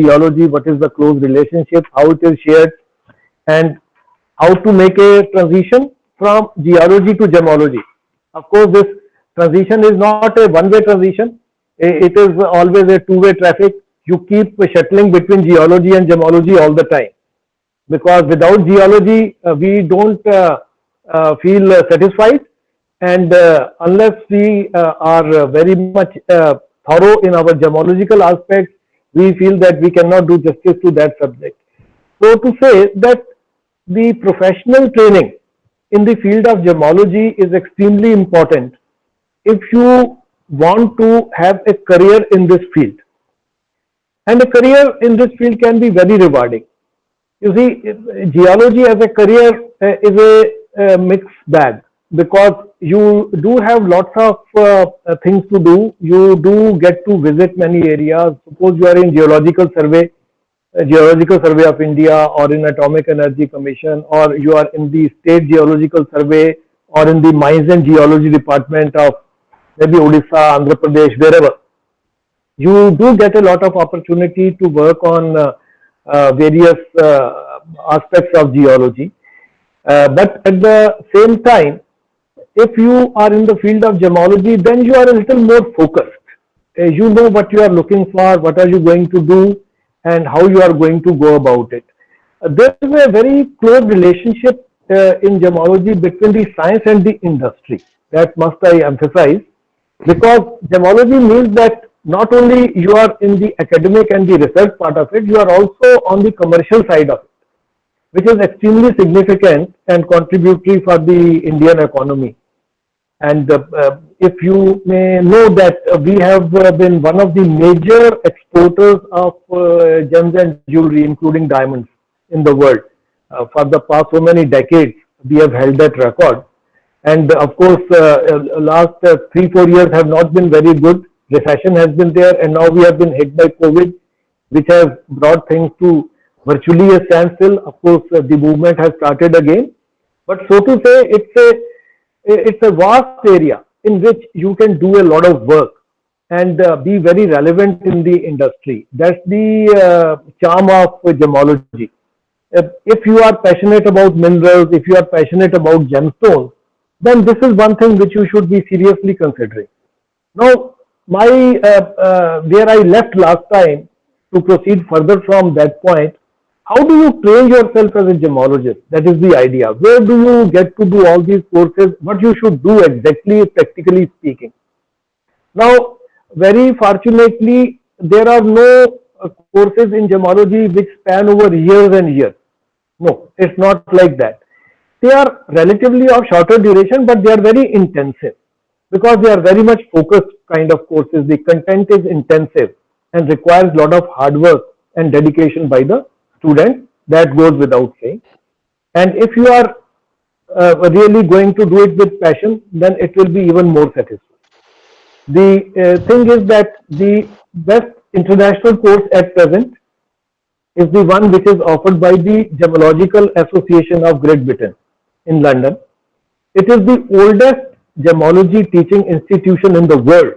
geology, what is the close relationship, how it is shared, and how to make a transition from geology to gemology. Of course, this transition is not a one-way transition. It is always a two-way traffic. You keep shuttling between geology and gemology all the time, because without geology, we don't feel satisfied, and unless we are very much thorough in our gemological aspects, we feel that we cannot do justice to that subject. So to say that the professional training in the field of gemology is extremely important if you want to have a career in this field. And a career in this field can be very rewarding. You see, geology as a career is a mixed bag, because you do have lots of things to do. You do get to visit many areas. Suppose you are in Geological Survey of India, or in Atomic Energy Commission, or you are in the State Geological Survey, or in the Mines and Geology Department of maybe Odisha, Andhra Pradesh, wherever. You do get a lot of opportunity to work on various aspects of geology. But at the same time, if you are in the field of gemology, then you are a little more focused. You know what you are looking for, what are you going to do, and how you are going to go about it. There is a very close relationship in gemology between the science and the industry. That must I emphasize, because gemology means that not only you are in the academic and the research part of it, you are also on the commercial side of it, which is extremely significant and contributory for the Indian economy. And if you may know that we have been one of the major exporters of gems and jewelry, including diamonds, in the world. For the past so many decades, we have held that record. And of course, last 3-4 years have not been very good. Recession has been there, and now we have been hit by COVID, which has brought things to virtually a standstill. Of course, the movement has started again. But so to say, it's a vast area in which you can do a lot of work and be very relevant in the industry. That's the charm of gemology. If you are passionate about minerals, if you are passionate about gemstones, then this is one thing which you should be seriously considering. Now, where I left last time, to proceed further from that point, how do you train yourself as a gemologist? That is the idea. Where do you get to do all these courses? What you should do exactly, practically speaking? Now, very fortunately, there are no courses in gemology which span over years and years. No, it's not like that. They are relatively of shorter duration, but they are very intensive, because they are very much focused kind of courses. The content is intensive and requires a lot of hard work and dedication by the student. That goes without saying. And if you are really going to do it with passion, then it will be even more satisfying. The thing is that the best international course at present is the one which is offered by the Gemological Association of Great Britain in London. It is the oldest gemology teaching institution in the world.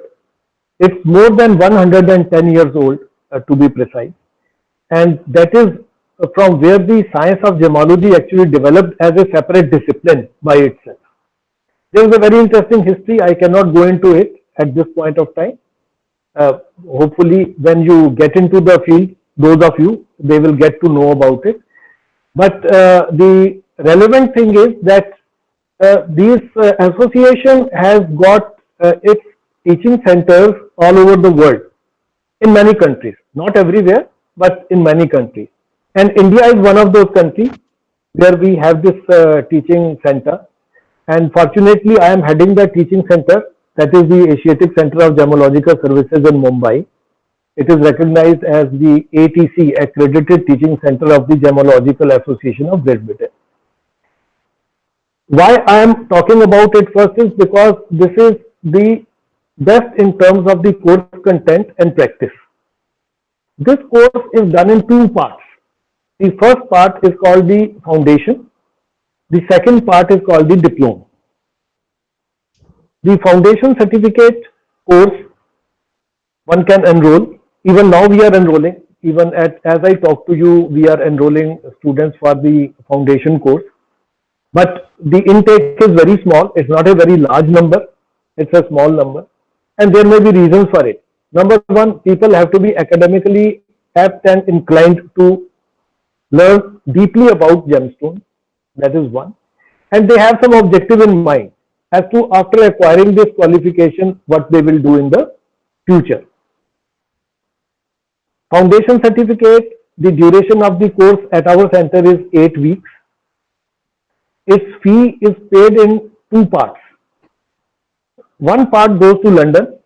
It's more than 110 years old, to be precise. And that is from where the science of gemology actually developed as a separate discipline by itself. There is a very interesting history. I cannot go into it at this point of time. Hopefully, when you get into the field, those of you, they will get to know about it. But the relevant thing is that this association has got its teaching centers all over the world, in many countries, not everywhere, but in many countries. And India is one of those countries where we have this teaching center. And fortunately, I am heading the teaching center, that is the Asiatic Center of Gemological Services in Mumbai. It is recognized as the ATC, Accredited Teaching Center of the Gemological Association of Great Britain. Why I am talking about it first is because this is the best in terms of the course content and practice. This course is done in two parts. The first part is called the foundation. The second part is called the diploma. The foundation certificate course one can enroll. Even now we are enrolling. even as I talk to you, we are enrolling students for the foundation course. But the intake is very small. It's not a very large number. It's a small number. And there may be reasons for it. Number one, people have to be academically apt and inclined to learn deeply about gemstones. That is one. And they have some objective in mind as to, after acquiring this qualification, what they will do in the future. Foundation certificate, the duration of the course at our center is 8 weeks. Its fee is paid in two parts. One part goes to London.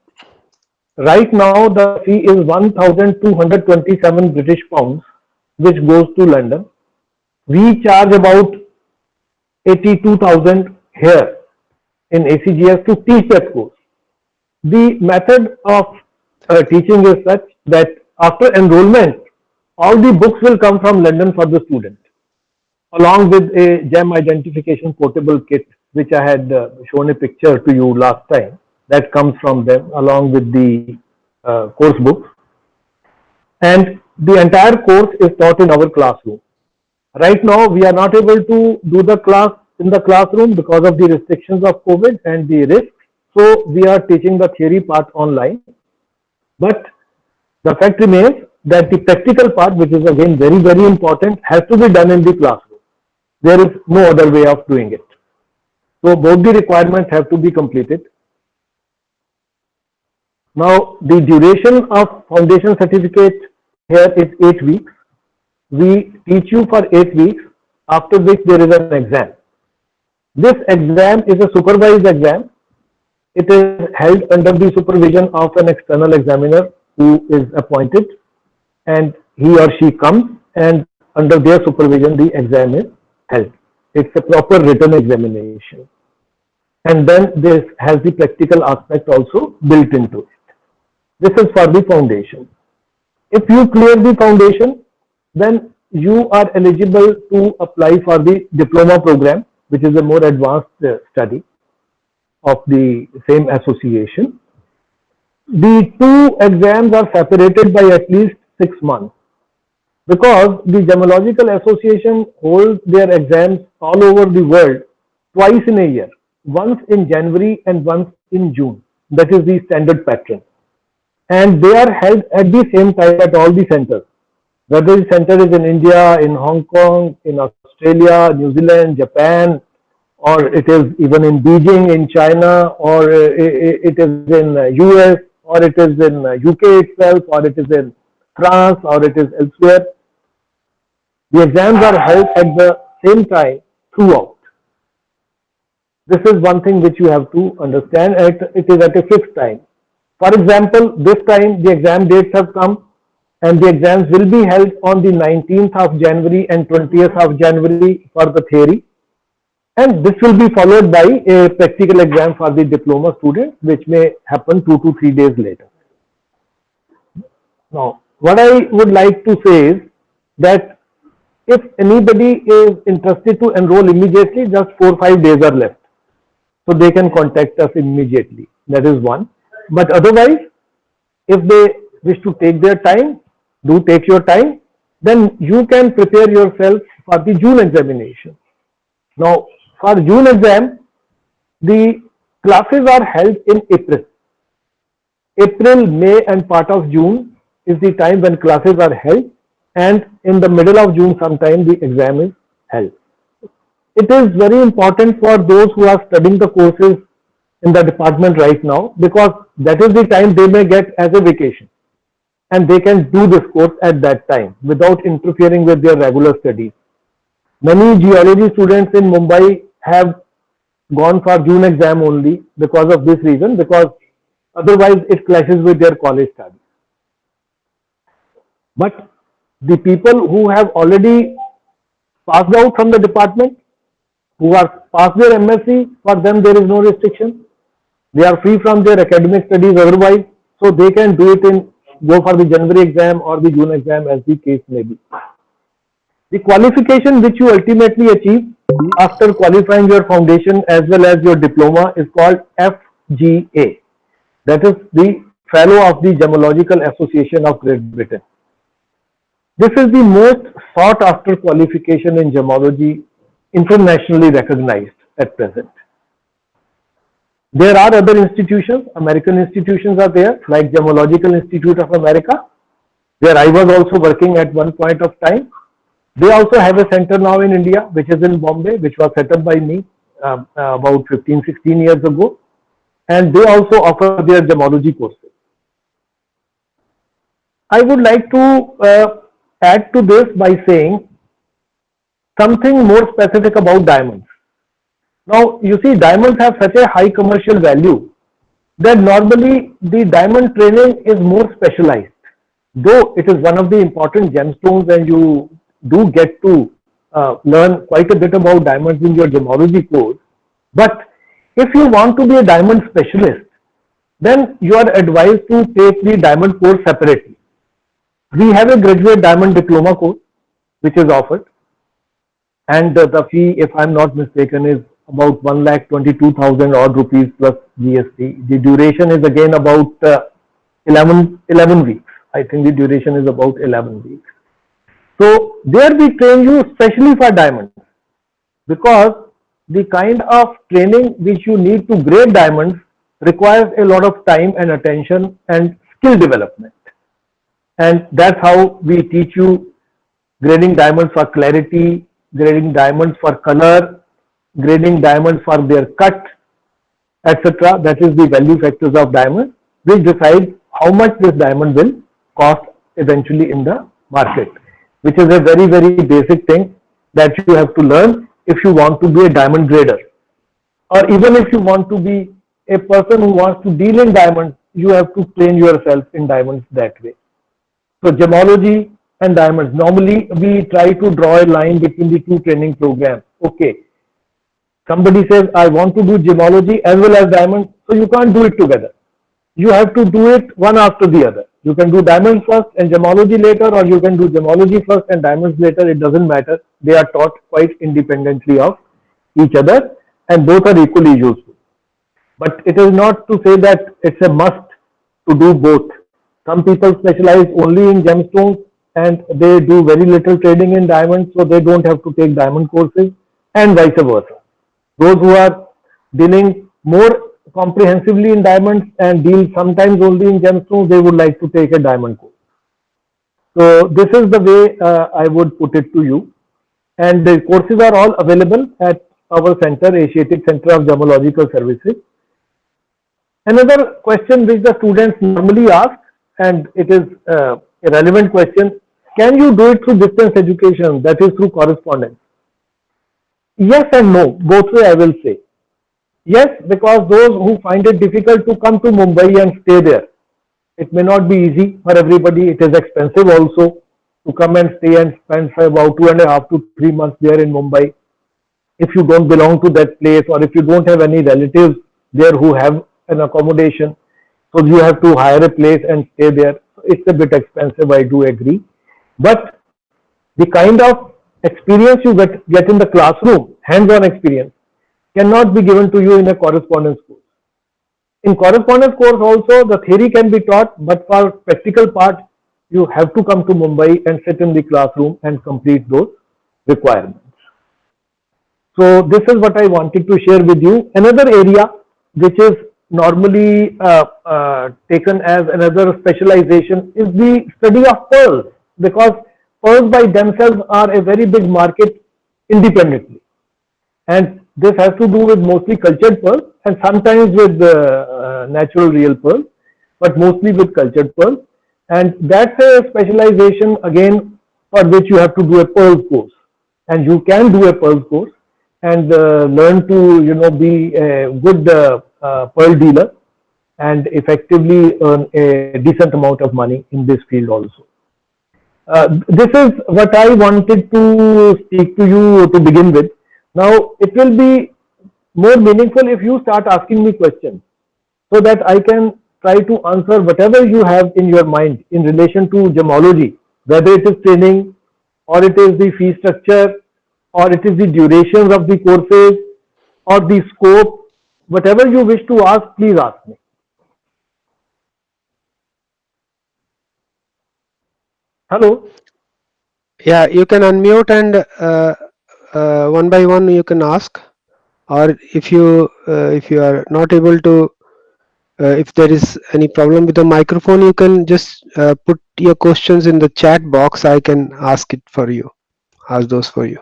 Right now, the fee is 1,227 British pounds, which goes to London. We charge about 82,000 here in ACGS to teach that course. The method of teaching is such that after enrollment, all the books will come from London for the student, along with a gem identification portable kit, which I had shown a picture to you last time. That comes from them, along with the course books. And the entire course is taught in our classroom. Right now, we are not able to do the class in the classroom because of the restrictions of COVID and the risks. So we are teaching the theory part online. But the fact remains that the practical part, which is again very, very important, has to be done in the classroom. There is no other way of doing it. So both the requirements have to be completed. Now, the duration of foundation certificate here is 8 weeks. We teach you for 8 weeks, after which there is an exam. This exam is a supervised exam. It is held under the supervision of an external examiner who is appointed, and he or she comes, and under their supervision the exam is held. It's a proper written examination. And then this has the practical aspect also built into it. This is for the foundation. If you clear the foundation, then you are eligible to apply for the diploma program, which is a more advanced study of the same association. The two exams are separated by at least 6 months, because the Gemological Association holds their exams all over the world twice in a year, once in January and once in June. That is the standard pattern. And they are held at the same time at all the centers. Whether the center is in India, in Hong Kong, in Australia, New Zealand, Japan, or it is even in Beijing, in China, or it is in US, or it is in UK itself, or it is in France, or it is elsewhere. The exams are held at the same time throughout. This is one thing which you have to understand. It is at a fixed time. For example, this time the exam dates have come, and the exams will be held on the 19th of January and 20th of January for the theory. And this will be followed by a practical exam for the diploma students, which may happen 2 to 3 days later. Now, what I would like to say is that if anybody is interested to enroll immediately, just 4 or 5 days are left. So they can contact us immediately. That is one. But otherwise, if they wish to take their time, do take your time, then you can prepare yourself for the June examination. Now, for June exam, the classes are held in April. April, May and part of June is the time when classes are held, and in the middle of June sometime the exam is held. It is very important for those who are studying the courses in the department right now, because that is the time they may get as a vacation, and they can do this course at that time without interfering with their regular studies. Many geology students in Mumbai have gone for June exam only because of this reason, because otherwise it clashes with their college studies. But the people who have already passed out from the department, who are past their MSc, for them there is no restriction. They are free from their academic studies otherwise, so they can do it go for the January exam or the June exam, as the case may be. The qualification which you ultimately achieve after qualifying your foundation as well as your diploma is called FGA. That is the Fellow of the Gemological Association of Great Britain. This is the most sought after qualification in gemology, internationally recognized at present. There are other institutions, American institutions are there, like Gemological Institute of America, where I was also working at one point of time. They also have a center now in India, which is in Bombay, which was set up by me about 15, 16 years ago. And they also offer their gemology courses. I would like to add to this by saying something more specific about diamonds. Now, you see, diamonds have such a high commercial value that normally the diamond training is more specialized. Though it is one of the important gemstones and you do get to learn quite a bit about diamonds in your gemology course, but if you want to be a diamond specialist, then you are advised to take the diamond course separately. We have a graduate diamond diploma course which is offered, and the fee, if I am not mistaken, is about 1,22,000 odd rupees plus GST. The duration is again about 11 weeks. I think the duration is about 11 weeks. So there we train you specially for diamonds, because the kind of training which you need to grade diamonds requires a lot of time and attention and skill development. And that's how we teach you grading diamonds for clarity, grading diamonds for color, grading diamonds for their cut, etc. That is the value factors of diamond, which decides how much this diamond will cost eventually in the market, which is a very, very basic thing that you have to learn if you want to be a diamond grader. Or even if you want to be a person who wants to deal in diamonds, you have to train yourself in diamonds that way. So gemology and diamonds, normally we try to draw a line between the two training programs. Okay, somebody says, I want to do gemology as well as diamonds, so you can't do it together. You have to do it one after the other. You can do diamonds first and gemology later, or you can do gemology first and diamonds later. It doesn't matter. They are taught quite independently of each other, and both are equally useful. But it is not to say that it's a must to do both. Some people specialize only in gemstones and they do very little trading in diamonds, so they don't have to take diamond courses, and vice versa. Those who are dealing more comprehensively in diamonds and deal sometimes only in gemstones, they would like to take a diamond course. So this is the way I would put it to you. And the courses are all available at our center, Asiatic Center of Gemological Services. Another question which the students normally ask, and it is a relevant question, can you do it through distance education, that is through correspondence? Yes and no, both way I will say. Yes, because those who find it difficult to come to Mumbai and stay there, it may not be easy for everybody. It is expensive also to come and stay and spend for about 2.5 to 3 months there in Mumbai. If you don't belong to that place, or if you don't have any relatives there who have an accommodation, so you have to hire a place and stay there. It's a bit expensive, I do agree. But the kind of experience you get in the classroom, hands-on experience, cannot be given to you in a correspondence course. In correspondence course also, the theory can be taught, but for practical part, you have to come to Mumbai and sit in the classroom and complete those requirements. So this is what I wanted to share with you. Another area which is normally taken as another specialization is the study of pearls, because pearls by themselves are a very big market independently, and this has to do with mostly cultured pearls and sometimes with natural real pearls, but mostly with cultured pearls. And that's a specialization again for which you have to do a pearls course, and you can do a pearls course and learn to be a good pearl dealer and effectively earn a decent amount of money in this field also. This is what I wanted to speak to you to begin with. Now it will be more meaningful if you start asking me questions, so that I can try to answer whatever you have in your mind in relation to gemology, whether it is training, or it is the fee structure, or it is the durations of the courses, or the scope. Whatever you wish to ask, please ask me. Hello. Yeah, you can unmute and one by one you can ask, or if you are not able to, if there is any problem with the microphone, you can just put your questions in the chat box. I can ask it for you, ask those for you.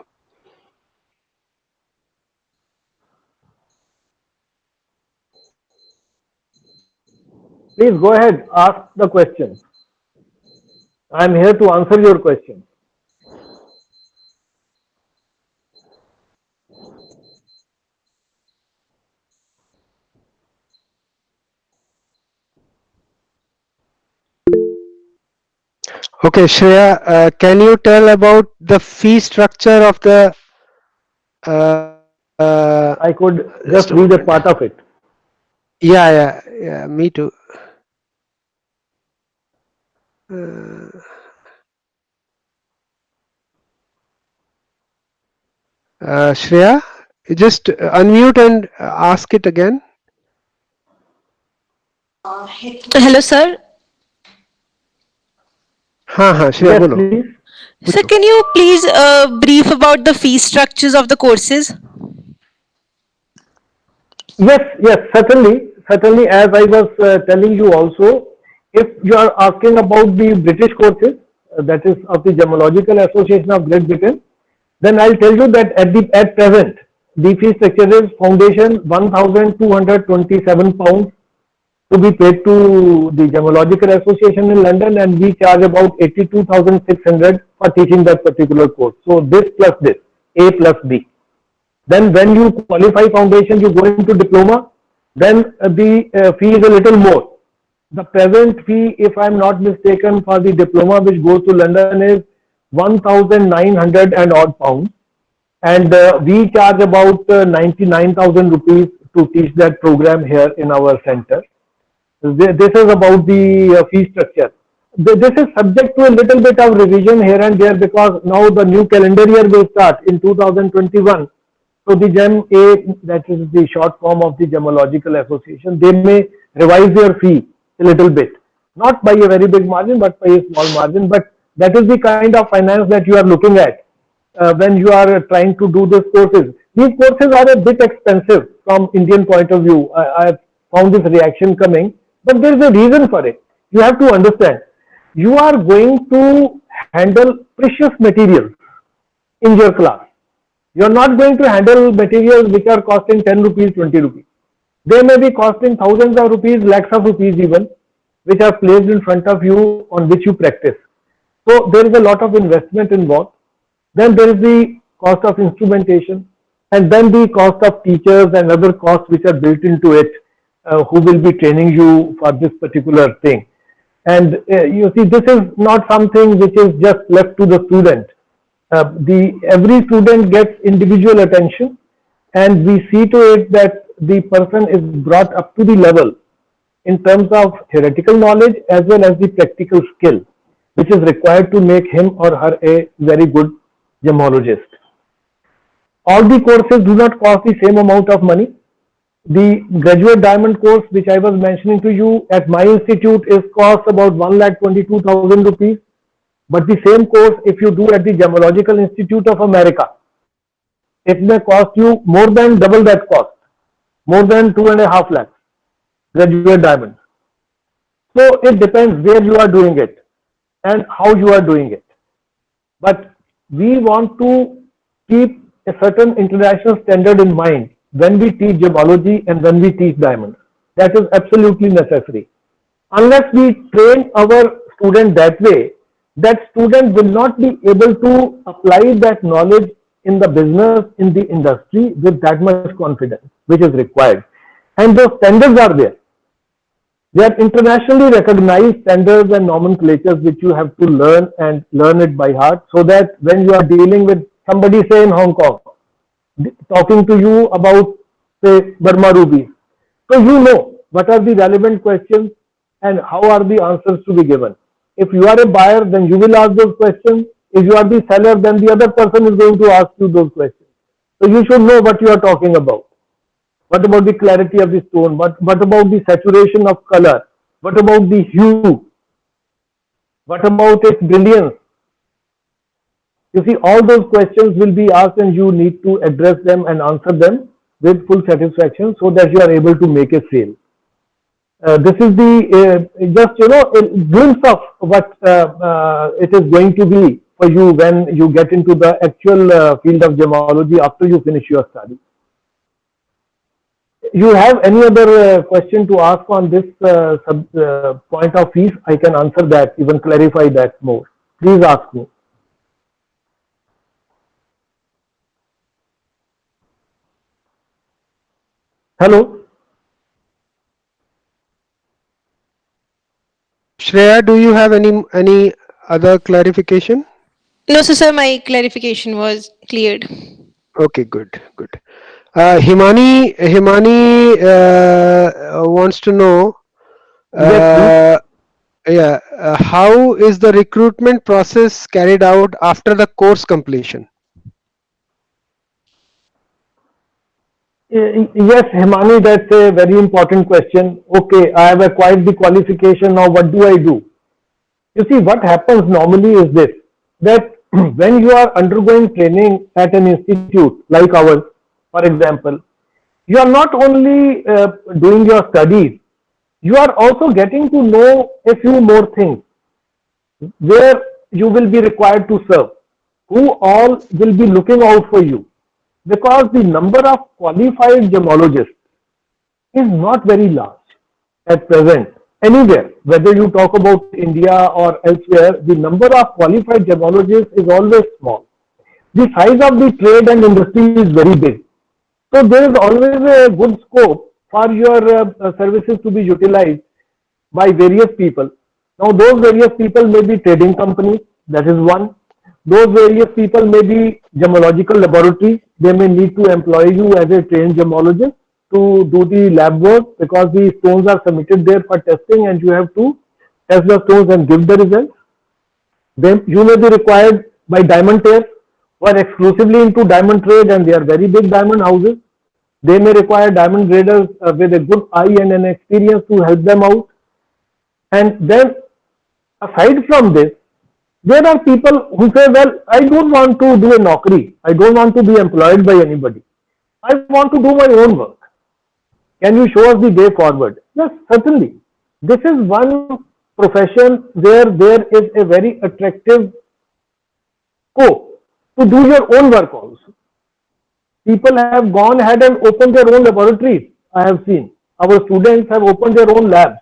Please go ahead, ask the question. I am here to answer your question. Okay, Shreya, can you tell about the fee structure of the I could just a just moment. read a part of it. Yeah, me too. Uh, Shreya, just unmute and ask it again. Hello, sir. हाँ Shreya Yes, बोलो. please. Sir, पूछो. can you please brief about the fee structures of the courses? Yes, yes, certainly. Certainly, as I was telling you also, if you are asking about the British courses, that is of the Gemological Association of Great Britain, then I'll tell you that at present, the fee structure is foundation £1,227 to be paid to the Gemological Association in London, and we charge about 82,600 for teaching that particular course. So this plus this, A plus B. Then when you qualify foundation, you go into diploma, then the fee is a little more. The present fee, if I am not mistaken, for the diploma which goes to London is 1,900 and odd pounds, and we charge about 99,000 rupees to teach that program here in our center. This is about the fee structure. This is subject to a little bit of revision here and there because now the new calendar year will start in 2021. So the GEM A, that is the short form of the Gemological Association, they may revise their fee a little bit, not by a very big margin, but by a small margin. But that is the kind of finance that you are looking at when you are trying to do these courses. These courses are a bit expensive from Indian point of view. I have found this reaction coming, but there is a reason for it. You have to understand. You are going to handle precious materials in your class. You are not going to handle materials which are costing 10 rupees, 20 rupees. They may be costing thousands of rupees, lakhs of rupees even, which are placed in front of you on which you practice. So there is a lot of investment involved. Then there is the cost of instrumentation, and then the cost of teachers and other costs which are built into it, who will be training you for this particular thing. And you see, this is not something which is just left to the student. The every student gets individual attention, and we see to it that the person is brought up to the level in terms of theoretical knowledge as well as the practical skill which is required to make him or her a very good gemologist. All the courses do not cost the same amount of money. The graduate diamond course which I was mentioning to you at my institute is cost about 1,22,000 rupees, but the same course if you do at the Gemological Institute of America, it may cost you more than double that cost, more than 2.5 lakhs graduate diamond. So it depends where you are doing it and how you are doing it. But we want to keep a certain international standard in mind when we teach gemology and when we teach diamonds. That is absolutely necessary. Unless we train our student that way, that student will not be able to apply that knowledge in the business, in the industry with that much confidence, which is required. And those standards are there. They are internationally recognized standards and nomenclatures which you have to learn and learn it by heart so that when you are dealing with somebody, say in Hong Kong, talking to you about, say, Burma rupees, so you know what are the relevant questions and how are the answers to be given. If you are a buyer, then you will ask those questions. If you are the seller, then the other person is going to ask you those questions. So you should know what you are talking about. What about the clarity of the stone? What about the saturation of color? What about the hue? What about its brilliance? You see, all those questions will be asked and you need to address them and answer them with full satisfaction so that you are able to make a sale. This is the just a glimpse of what it is going to be for you when you get into the actual field of gemology after you finish your study. You have any other question to ask on this point of fees? I can answer that, even clarify that more. Please ask me. Hello. Shreya, do you have any other clarification? No, sir, my clarification was cleared. Okay, good. Himani wants to know, Yes, how is the recruitment process carried out after the course completion? Yes, Himani, that's a very important question. Okay, I have acquired the qualification. Now, what do I do? You see, what happens normally is this, that when you are undergoing training at an institute like ours, for example, you are not only doing your studies, you are also getting to know a few more things where you will be required to serve, who all will be looking out for you, because the number of qualified gemologists is not very large at present. Anywhere, whether you talk about India or elsewhere, the number of qualified gemologists is always small. The size of the trade and industry is very big. So there is always a good scope for your services to be utilized by various people. Now those various people may be trading companies, that is one. Those various people may be gemological laboratories. They may need to employ you as a trained gemologist to do the lab work, because the stones are submitted there for testing and you have to test the stones and give the results. Then you may be required by diamond traders who are exclusively into diamond trade and they are very big diamond houses. They may require diamond graders with a good eye and an experience to help them out. And then aside from this, there are people who say, well, I don't want to do a naukri. I don't want to be employed by anybody. I want to do my own work. Can you show us the way forward? Yes, certainly. This is one profession where there is a very attractive scope to do your own work also. People have gone ahead and opened their own laboratories. I have seen. Our students have opened their own labs,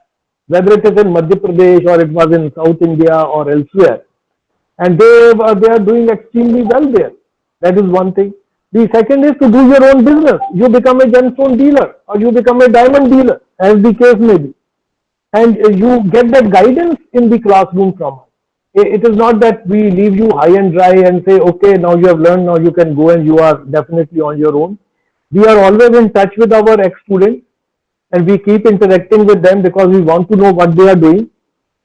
whether it is in Madhya Pradesh or it was in South India or elsewhere. And they are doing extremely well there. That is one thing. The second is to do your own business. You become a gemstone dealer or you become a diamond dealer, as the case may be. And you get that guidance in the classroom from us. It is not that we leave you high and dry and say, okay, now you have learned, now you can go and you are definitely on your own. We are always in touch with our ex-students and we keep interacting with them because we want to know what they are doing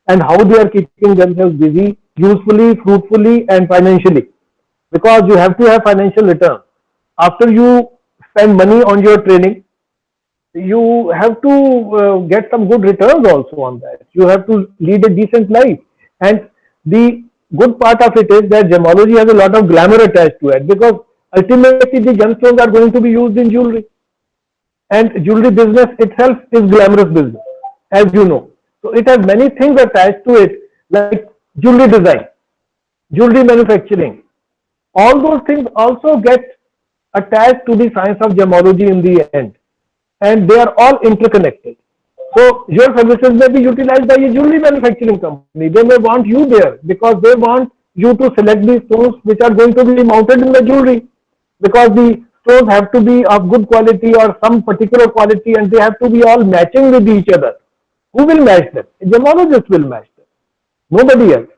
and how they are keeping themselves busy, usefully, fruitfully, and financially. Because you have to have financial return. After you spend money on your training, you have to get some good returns also on that. You have to lead a decent life. And the good part of it is that gemology has a lot of glamour attached to it, because ultimately the gemstones are going to be used in jewelry. And jewelry business itself is glamorous business, as you know. So it has many things attached to it, like jewelry design, jewelry manufacturing. All those things also get attached to the science of gemology in the end. And they are all interconnected. So your services may be utilized by a jewelry manufacturing company. They may want you there because they want you to select the stones which are going to be mounted in the jewelry, because the stones have to be of good quality or some particular quality and they have to be all matching with each other. Who will match them? A gemologist will match them. Nobody else.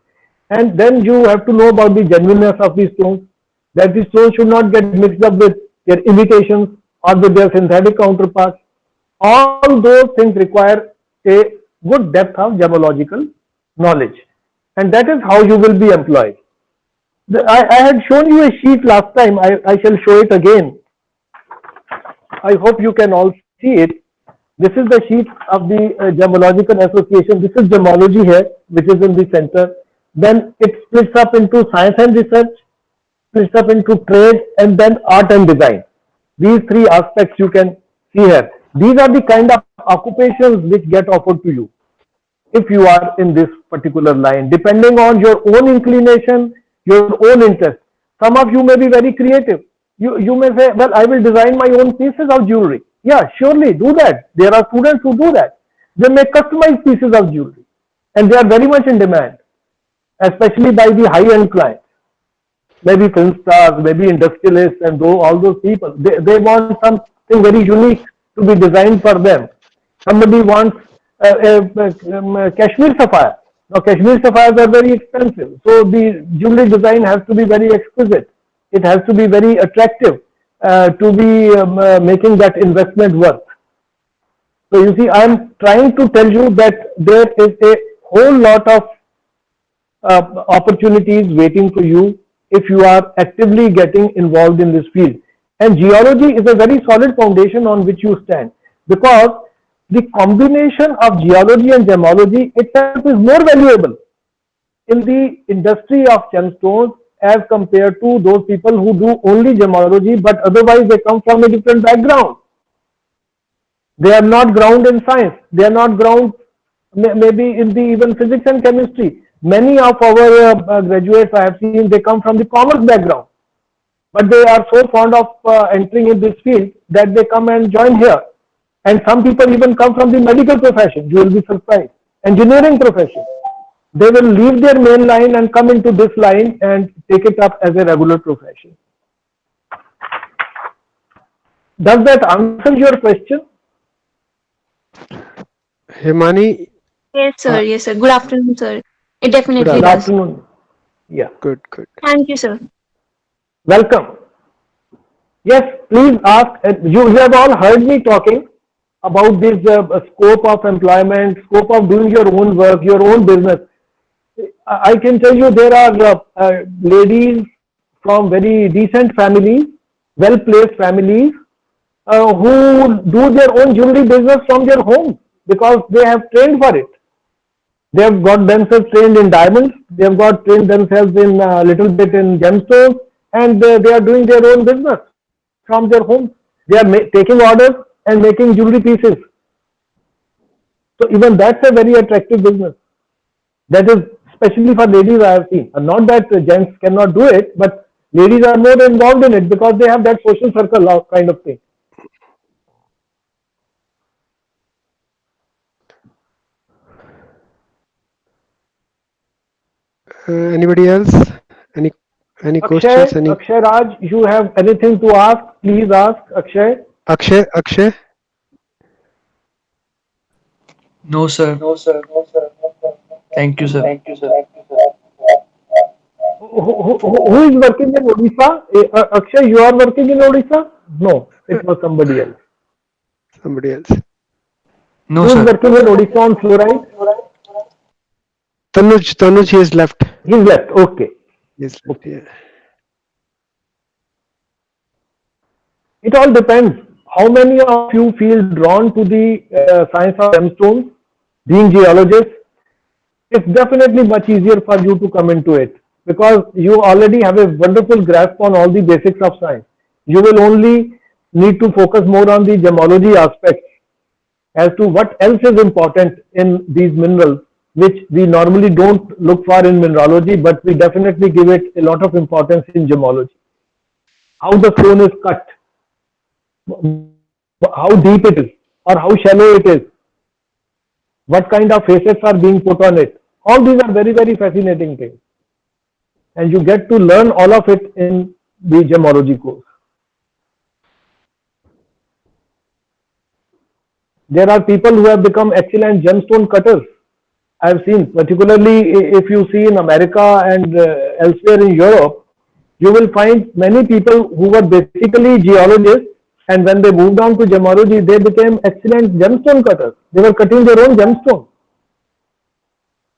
And then you have to know about the genuineness of these stones, that the stones should not get mixed up with their imitations or with their synthetic counterparts. All those things require a good depth of gemological knowledge, and that is how you will be employed. I had shown you a sheet last time. I shall show it again. I hope you can all see it. This is the sheet of the Gemological Association. This is gemology here, which is in the center. Then it splits up into science and research, split up into trade and then art and design. These three aspects you can see here. These are the kind of occupations which get offered to you if you are in this particular line, depending on your own inclination, your own interest. Some of you may be very creative. You may say, well, I will design my own pieces of jewelry. Yeah, surely do that. There are students who do that. They make customized pieces of jewelry and they are very much in demand, especially by the high-end clients. Maybe film stars, maybe industrialists and all those people. They want something very unique to be designed for them. Somebody wants Kashmir sapphire. Now Kashmir sapphires are very expensive. So the jewelry design has to be very exquisite. It has to be very attractive to be making that investment worth. So you see, I am trying to tell you that there is a whole lot of opportunities waiting for you if you are actively getting involved in this field. And geology is a very solid foundation on which you stand, because the combination of geology and gemology itself is more valuable in the industry of gemstones as compared to those people who do only gemology, but otherwise they come from a different background. They are not ground in science. They are not ground maybe in the even physics and chemistry. Many of our graduates I have seen, they come from the commerce background, but they are so fond of entering in this field that they come and join here. And some people even come from the medical profession. You will be surprised. Engineering profession. They will leave their main line and come into this line and take it up as a regular profession. Does that answer your question? Himani, Yes, sir. Yes, sir. Good afternoon, sir. It definitely Good Good does. afternoon. Yeah. good, good. Thank you, sir. Welcome. Yes, please ask. You have all heard me talking about this scope of employment, scope of doing your own work, your own business. I can tell you there are ladies from very decent families, well-placed families, who do their own jewelry business from their home because they have trained for it. They have got themselves trained in diamonds, they have got trained themselves in a little bit in gemstones, and they are doing their own business from their home. They are taking orders and making jewelry pieces. So even that's a very attractive business. That is especially for ladies I have seen. Not that gents cannot do it, but ladies are more involved in it because they have that social circle kind of thing. Anybody else? Any questions? Any Akshay Raj, you have anything to ask? Please ask, Akshay. Akshay? No, sir. Thank you, sir. Who is working in Odisha? Akshay, you are working in Odisha? No, it was somebody else. Somebody else? No, Who is sir. working in Odisha on fluoride? Tanuj, he has left. He's left. Okay. Yes, left. Yeah. It all depends. How many of you feel drawn to the science of gemstones, being geologists? It's definitely much easier for you to come into it because you already have a wonderful grasp on all the basics of science. You will only need to focus more on the gemology aspects as to what else is important in these minerals, which we normally don't look for in mineralogy, but we definitely give it a lot of importance in gemology. How the stone is cut, how deep it is, or how shallow it is, what kind of facets are being put on it. All these are very, very fascinating things. And you get to learn all of it in the gemology course. There are people who have become excellent gemstone cutters. I have seen, particularly if you see in America and elsewhere in Europe, you will find many people who were basically geologists, and when they moved on to gemology, they became excellent gemstone cutters. They were cutting their own gemstones.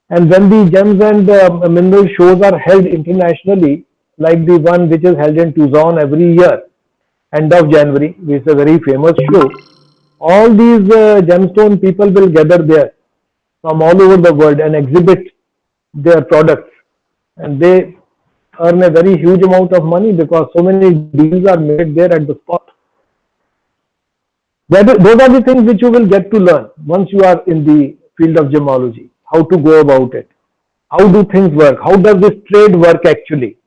And when the gems and mineral shows are held internationally, like the one which is held in Tucson every year, end of January, which is a very famous show, all these gemstone people will gather there from all over the world and exhibit their products. And they earn a very huge amount of money because so many deals are made there at the spot. Those are the things which you will get to learn once you are in the field of gemology. How to go about it. How do things work? How does this trade work actually?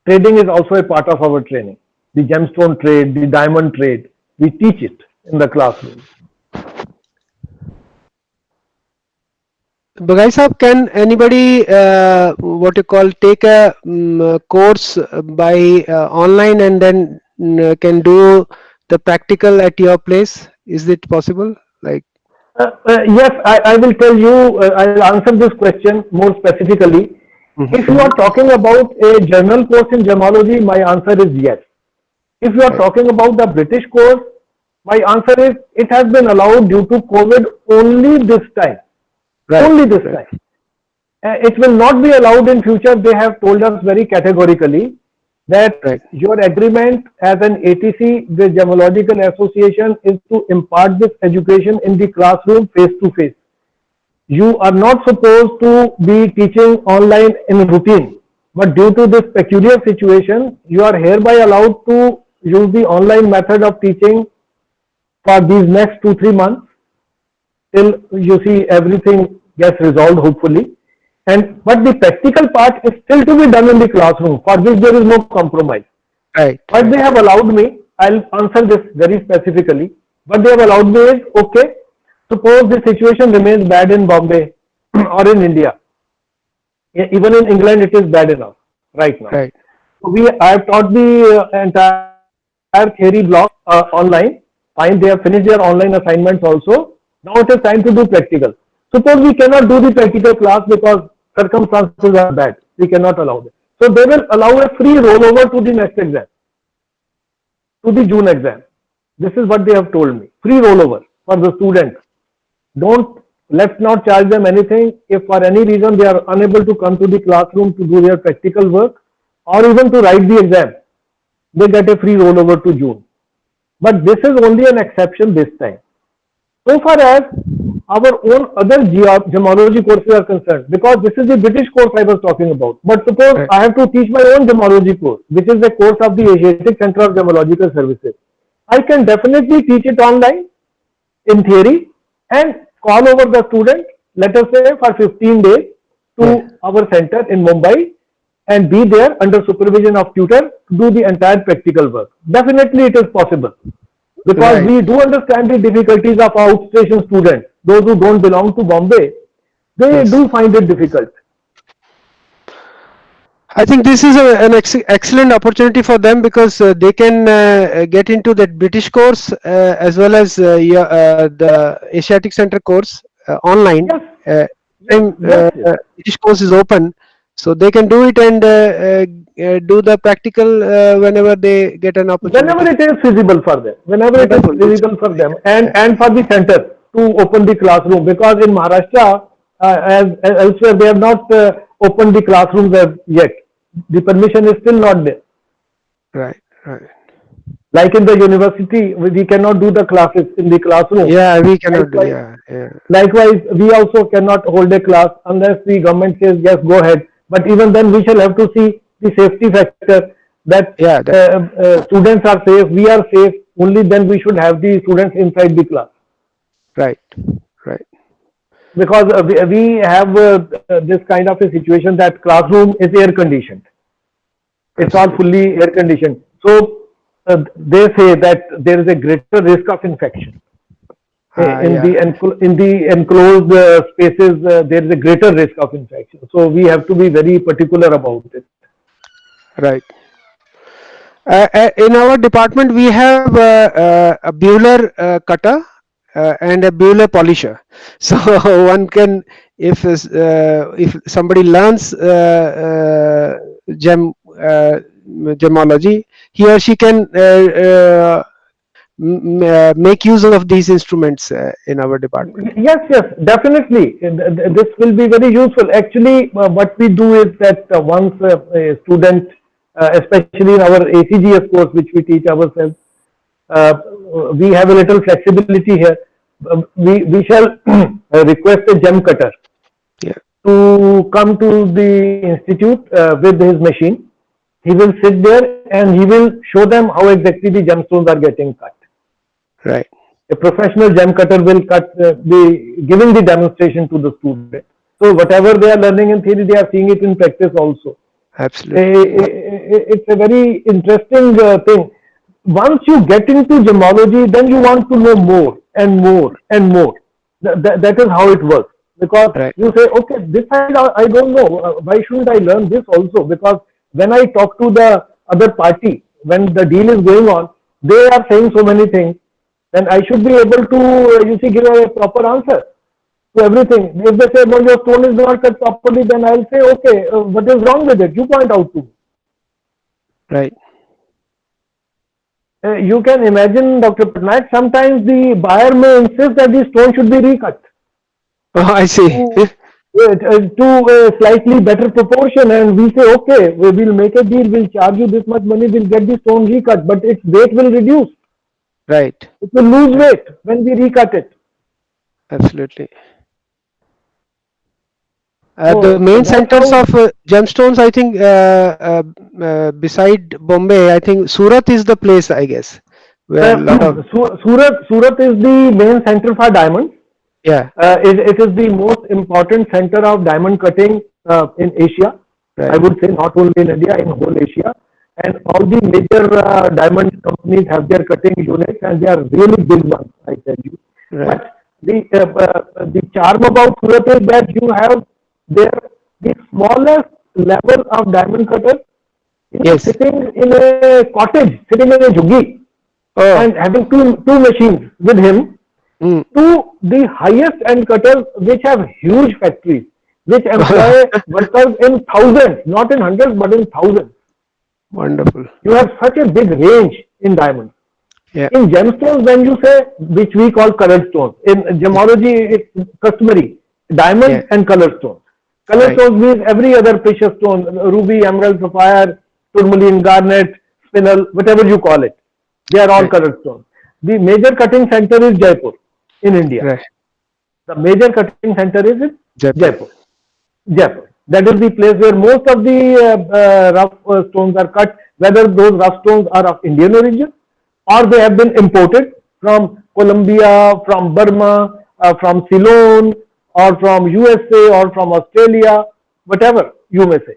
Trading is also a part of our training. The gemstone trade, the diamond trade, we teach it in the classroom. Bagai Sahab, can anybody what you call take a course by online and then can do the practical at your place? Is it possible? Like Yes, I will tell you, I'll answer this question more specifically. If you are talking about a general course in gemology, my answer is yes. If you are talking about the British course, my answer is it has been allowed due to COVID only this time. Right. Only this time. It will not be allowed in future. They have told us very categorically that Right. your agreement as an ATC with Gemological Association is to impart this education in the classroom face to face. You are not supposed to be teaching online in routine, but due to this peculiar situation, you are hereby allowed to use the online method of teaching for these next 2-3 months till you see everything gets resolved hopefully. But the practical part is still to be done in the classroom, for which there is no compromise. Right. What they have allowed me, I'll answer this very specifically. What they have allowed me is, okay, suppose the situation remains bad in Bombay or in India. Even in England, it is bad enough right now. Right. So I have taught the entire theory block online. Fine, they have finished their online assignments also. Now it is time to do practical. Suppose we cannot do the practical class because circumstances are bad. We cannot allow it. So they will allow a free rollover to the next exam, to the June exam. This is what they have told me. Free rollover for the students. Let's not charge them anything. If for any reason they are unable to come to the classroom to do their practical work or even to write the exam, they get a free rollover to June. But this is only an exception this time. So far as our own other gemology courses are concerned, because this is the British course I was talking about. But suppose I have to teach my own gemology course, which is the course of the Asiatic Center of Gemological Services. I can definitely teach it online in theory and call over the student, let us say for 15 days to our center in Mumbai and be there under supervision of tutor to do the entire practical work. Definitely it is possible. Because we do understand the difficulties of outstation students, those who don't belong to Bombay, they do find it difficult. I think this is an excellent opportunity for them because they can get into that British course as well as the Asiatic Center course online. British course is open, so they can do it and do the practical whenever they get an opportunity. Whenever it is feasible for them, and for the center to open the classroom, because in Maharashtra, as elsewhere, they have not opened the classrooms as yet. The permission is still not there. Right. Like in the university, we cannot do the classes in the classroom. Yeah, we cannot do. Likewise, we also cannot hold a class unless the government says yes, go ahead. But even then, we shall have to see the safety factor that students are safe, we are safe. Only then we should have the students inside the class. Right. Because we have this kind of a situation that classroom is air conditioned. It's all fully air conditioned. So they say that there is a greater risk of infection. In the enclosed spaces, there is a greater risk of infection. So we have to be very particular about it. Right. In our department, we have a Buehler cutter and a Buehler polisher. So one can, if somebody learns gemology, he or she can make use of these instruments in our department. Yes, definitely. This will be very useful. Actually, what we do is that once a student, especially in our ACGS course, which we teach ourselves, we have a little flexibility here. We shall request a gem cutter to come to the institute with his machine. He will sit there and he will show them how exactly the gemstones are getting cut. Right. A professional gem cutter will be giving the demonstration to the student. So whatever they are learning in theory, they are seeing it in practice also. Absolutely. It's a very interesting thing. Once you get into gemology, then you want to know more and more and more. That is how it works. Because Right. you say, okay, this I don't know. Why shouldn't I learn this also? Because when I talk to the other party, when the deal is going on, they are saying so many things. Then I should be able to, give a proper answer to everything. If they say, well, your stone is not cut properly, then I'll say, okay, what is wrong with it? You point out to me. Right. You can imagine, Dr. Patnaik, sometimes the buyer may insist that the stone should be recut Oh, I see. to a slightly better proportion, and we say, okay, we will make a deal, we'll charge you this much money, we'll get the stone recut, but its weight will reduce. Right. It will lose weight when we recut it. Absolutely. So The main that's centers how- of gemstones, I think, beside Bombay, I think Surat is the place, I guess, where a lot of, Surat is the main center for diamonds. yeah, It is the most important center of diamond cutting in Asia. I right, would say not only in India, in whole Asia. And all the major diamond companies have their cutting units, and they are really big ones, I tell you. right, But the charm about Surat is that you have there the smallest level of diamond cutters, yes, sitting in a cottage, sitting in a jhuggi, oh, and having two machines with him, mm, to the highest end cutters which have huge factories, which employ workers in thousands, not in hundreds, but in thousands. wonderful, You have such a big range in diamonds. yeah, In gemstones, when you say, which we call colored stones, in gemology it's customary, diamonds yeah, and colored stones. Colored right, stones means every other precious stone, ruby, emerald, sapphire, tourmaline, garnet, spinel, whatever you call it. They are all right, colored stones. The major cutting center is Jaipur in India. right, The major cutting center is in Jaipur, Jaipur. Jaipur. That is the place where most of the rough stones are cut, whether those rough stones are of Indian origin or they have been imported from Colombia, from Burma, from Ceylon, or from USA or from Australia, whatever you may say.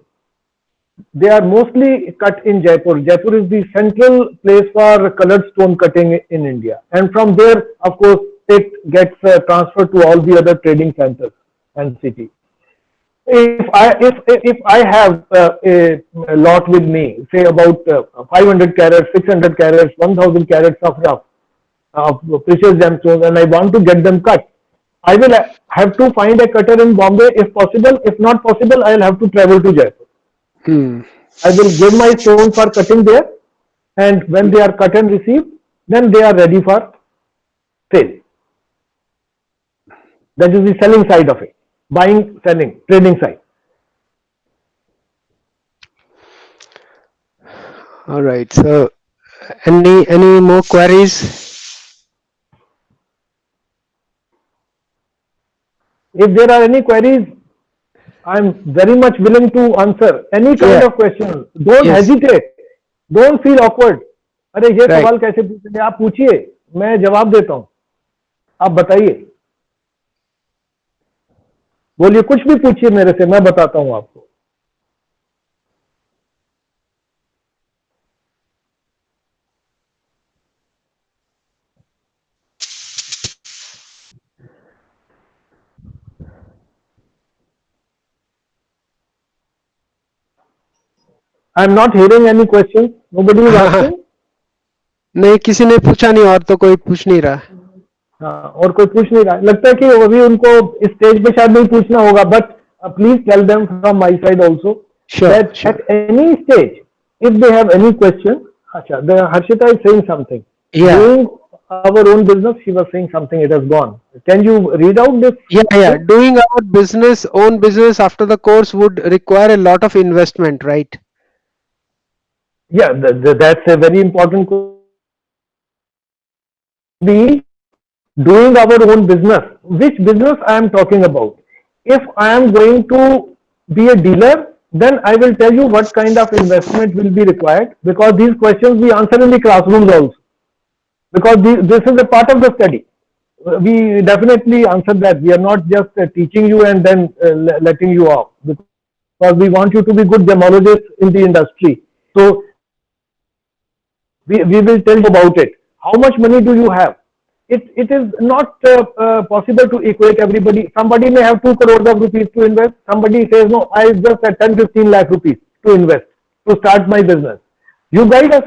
They are mostly cut in Jaipur. Jaipur is the central place for colored stone cutting in India. And from there, of course, it gets transferred to all the other trading centers and cities. If I have a lot with me, say about 500 carats, 600 carats, 1000 carats of rough, of precious gemstones, and I want to get them cut, I will have to find a cutter in Bombay if possible. If not possible, I will have to travel to Jaipur. hmm, I will give my stones for cutting there, and when they are cut and received, then they are ready for sale. That is the selling side of it. Buying, selling, trading side. all right. So, any more queries? If there are any queries, I'm very much willing to answer any kind Yeah, of question. Don't yes, hesitate. Don't feel awkward. अरे ये right. सवाल कैसे पूछेंगे? आप पूछिए, मैं जवाब देता हूँ. आप बताइए. बोलिए, कुछ भी पूछिए मेरे से, मैं बताता हूँ आपको. I'm not hearing any questions. Nobody is asking. नहीं, किसी ने पूछा नहीं और तो कोई पूछ नहीं रहा. हाँ, और कोई पूछ नहीं रहा. लगता है कि अभी उनको इस स्टेज पे शायद नहीं पूछना होगा, but please tell them from my side also Sure, that sure. at any stage, if they have any question, Acha, Harshita is saying something. Yeah, Doing our own business, she was saying something. It has gone. Can you read out this? yeah. Doing our business, own business after the course would require a lot of investment, right? Yeah, that's a very important question. Be doing our own business. Which business I am talking about? if I am going to be a dealer, then I will tell you what kind of investment will be required, because these questions we answer in the classrooms also, because this is a part of the study. We definitely answer that. We are not just teaching you and then letting you off, because we want you to be good gemologists in the industry. So we will tell you about it. How much money do you have? It is not possible to equate everybody. Somebody may have 2 crores of rupees to invest. Somebody says, no, I just have 10-15 lakh rupees to invest to start my business. You guide us.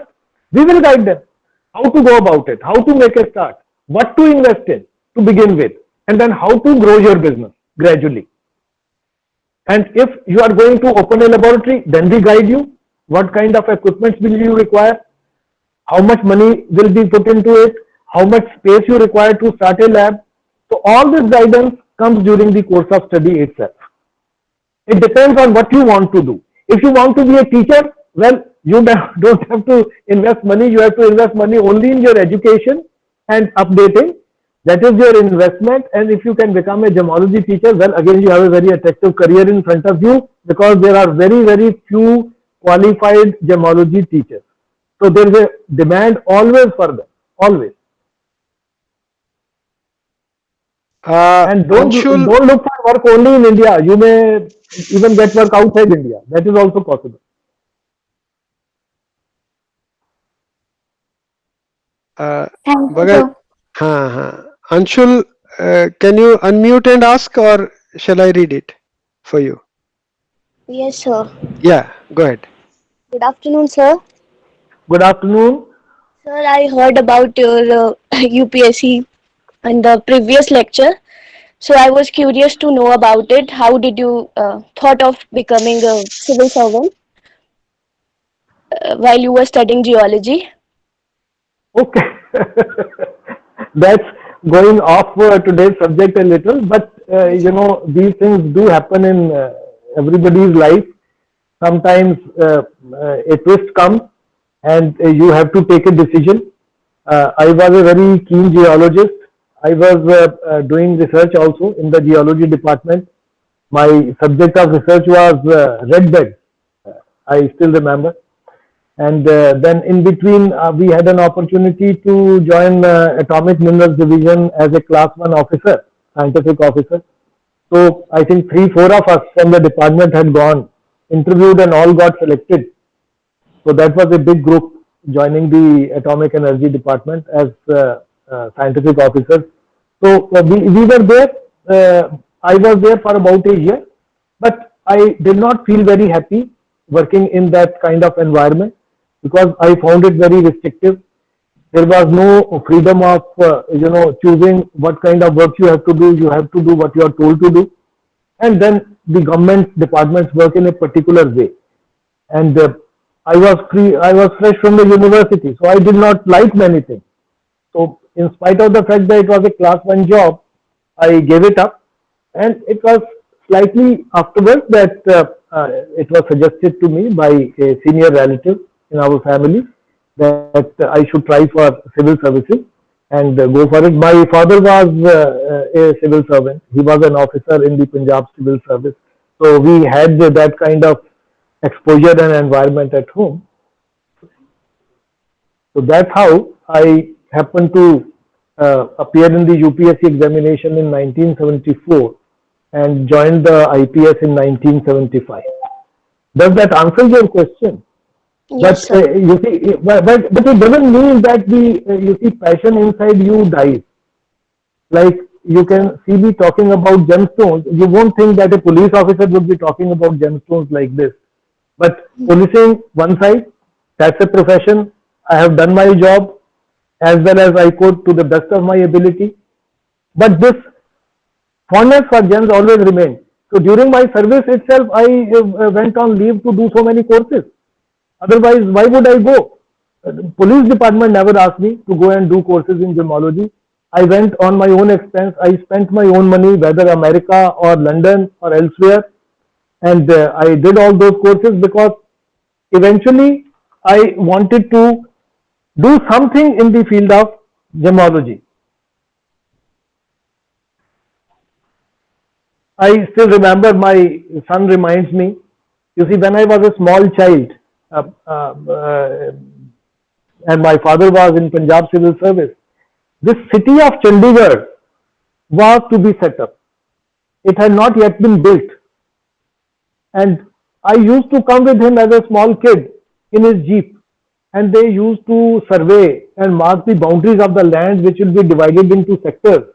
We will guide them. How to go about it, how to make a start, what to invest in to begin with, and then how to grow your business gradually. And if you are going to open a laboratory, then we guide you. What kind of equipment will you require? How much money will be put into it? How much space you require to start a lab? So all this guidance comes during the course of study itself. It depends on what you want to do. If you want to be a teacher, well, you don't have to invest money. You have to invest money only in your education and updating. That is your investment. And if you can become a gemology teacher, well, again, you have a very attractive career in front of you, because there are very, very few qualified gemology teachers. So there is a demand always for them, always. And don't Anshul, look for work only in India. You may even get work outside India. That is also possible. Thank you, Bhagat, sir. Anshul, can you unmute and ask, or shall I read it for you? Yes, sir. Yeah, go ahead. Good afternoon, sir. Good afternoon. Sir, I heard about your UPSC in the previous lecture. So I was curious to know about it. How did you thought of becoming a civil servant while you were studying geology? Okay. That's going off today's subject a little, but these things do happen in everybody's life. Sometimes a twist comes and you have to take a decision. I was a very keen geologist. I was doing research also in the geology department. My subject of research was red bed. I still remember. And then in between, we had an opportunity to join Atomic Minerals Division as a Class 1 officer, scientific officer. So I think 3-4 of us from the department had gone, interviewed, and all got selected. So that was a big group joining the Atomic Energy Department as scientific officers. So we were there. I was there for about a year, but I did not feel very happy working in that kind of environment, because I found it very restrictive. There was no freedom of choosing what kind of work you have to do. You have to do what you are told to do, and then the government departments work in a particular way. And I was fresh from the university, so I did not like many things. So in spite of the fact that it was a class 1 job, I gave it up, and it was slightly afterwards that it was suggested to me by a senior relative in our family that I should try for civil services and go for it. My father was a civil servant. He was an officer in the Punjab Civil Service. So we had that kind of exposure and environment at home. So that's how I happened to appear in the UPSC examination in 1974 and joined the IPS in 1975. Does that answer your question? Yes, But sir. you see, but it doesn't mean that the passion inside you dies. Like, you can see me talking about gemstones. You won't think that a police officer would be talking about gemstones like this. But policing, one side, that's a profession. I have done my job as well as I could to the best of my ability. But this fondness for gems always remained. So during my service itself, I went on leave to do so many courses. Otherwise, why would I go? The police department never asked me to go and do courses in gemology. I went on my own expense. I spent my own money, whether America or London or elsewhere. And I did all those courses because eventually I wanted to do something in the field of gemology. I still remember, my son reminds me. You see, when I was a small child, uh, uh, uh, and my father was in Punjab Civil Service, this city of Chandigarh was to be set up. It had not yet been built. And I used to come with him as a small kid in his jeep, and they used to survey and mark the boundaries of the land, which will be divided into sectors.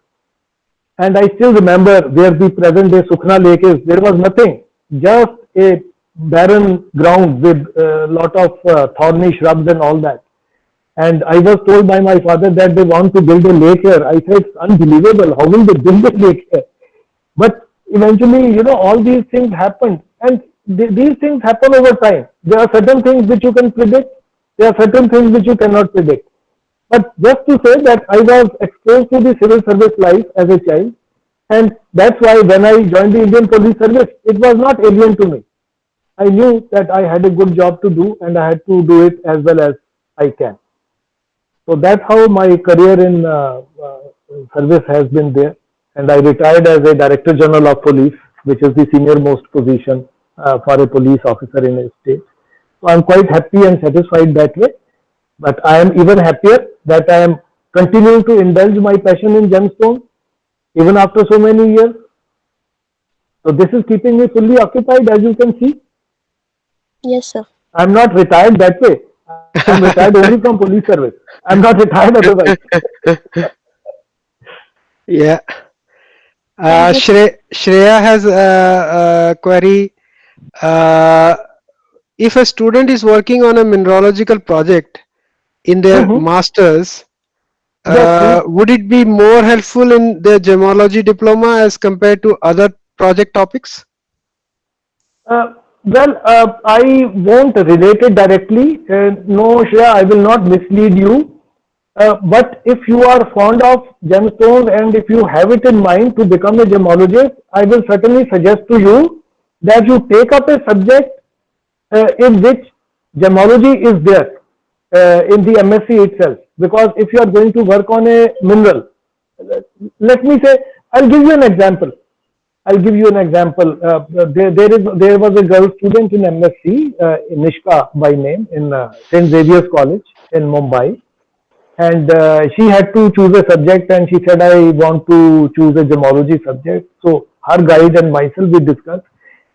And I still remember where the present day Sukhna Lake is. There was nothing, just a barren ground with a lot of thorny shrubs and all that. And I was told by my father that they want to build a lake here. I said, it's unbelievable. How will they build a lake here? But eventually, all these things happened, and these things happen over time. There are certain things which you can predict. There are certain things which you cannot predict. But just to say that I was exposed to the civil service life as a child, and that's why when I joined the Indian Police Service, it was not alien to me. I knew that I had a good job to do, and I had to do it as well as I can. So that's how my career in service has been there. And I retired as a Director General of Police, which is the senior most position for a police officer in a state. So I'm quite happy and satisfied that way. But I am even happier that I am continuing to indulge my passion in gemstone even after so many years. So this is keeping me fully occupied, as you can see. Yes, sir. I'm not retired that way. I'm retired only from police service. I'm not retired otherwise. Yeah. Shreya has a query. If a student is working on a mineralogical project in their masters, would it be more helpful in their gemology diploma as compared to other project topics? I won't relate it directly. No, Shreya, I will not mislead you. But if you are fond of gemstones and if you have it in mind to become a gemologist, I will certainly suggest to you that you take up a subject in which gemology is there in the MSc itself. Because if you are going to work on a mineral, let me say, I'll give you an example. There was a girl student in MSc, Nishka by name, in St. Xavier's College in Mumbai. And she had to choose a subject, and she said, I want to choose a gemology subject. So her guide and myself, we discussed,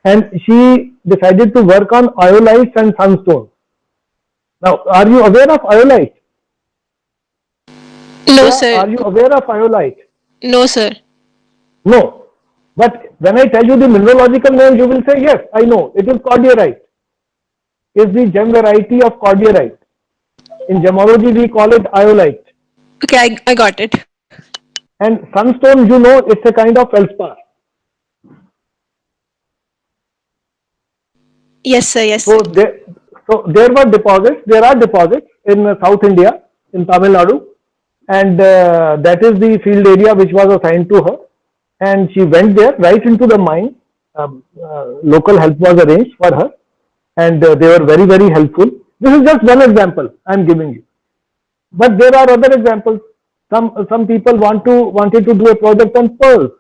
and she decided to work on iolites and sunstone. Now, are you aware of iolite? No, Yeah, sir. are you aware of iolite? No, sir. No. But when I tell you the mineralogical name, you will say, yes, I know. It is cordierite. It's the gem variety of cordierite. In gemology, we call it iolite. Okay, I got it. And sunstone, it's a kind of feldspar. Yes, sir. Yes, So sir. there are deposits in South India, in Tamil Nadu, and that is the field area which was assigned to her. And she went there right into the mine. Local help was arranged for her, and they were very, very helpful. This is just one example I am giving you. But there are other examples. Some people wanted to do a project on pearls.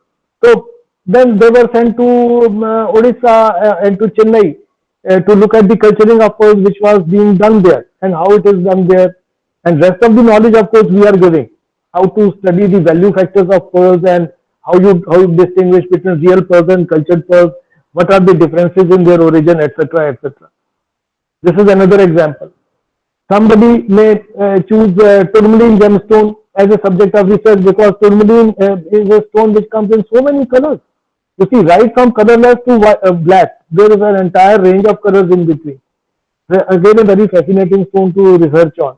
So then they were sent to Odisha and to Chennai to look at the culturing of pearls which was being done there and how it is done there. And rest of the knowledge, of course, we are giving. How to study the value factors of pearls and how you distinguish between real pearls and cultured pearls. What are the differences in their origin, etc., etc. This is another example. Somebody may choose tourmaline gemstone as a subject of research because tourmaline is a stone which comes in so many colors. You see, right from colorless to black, there is an entire range of colors in between. Again, a very fascinating stone to research on.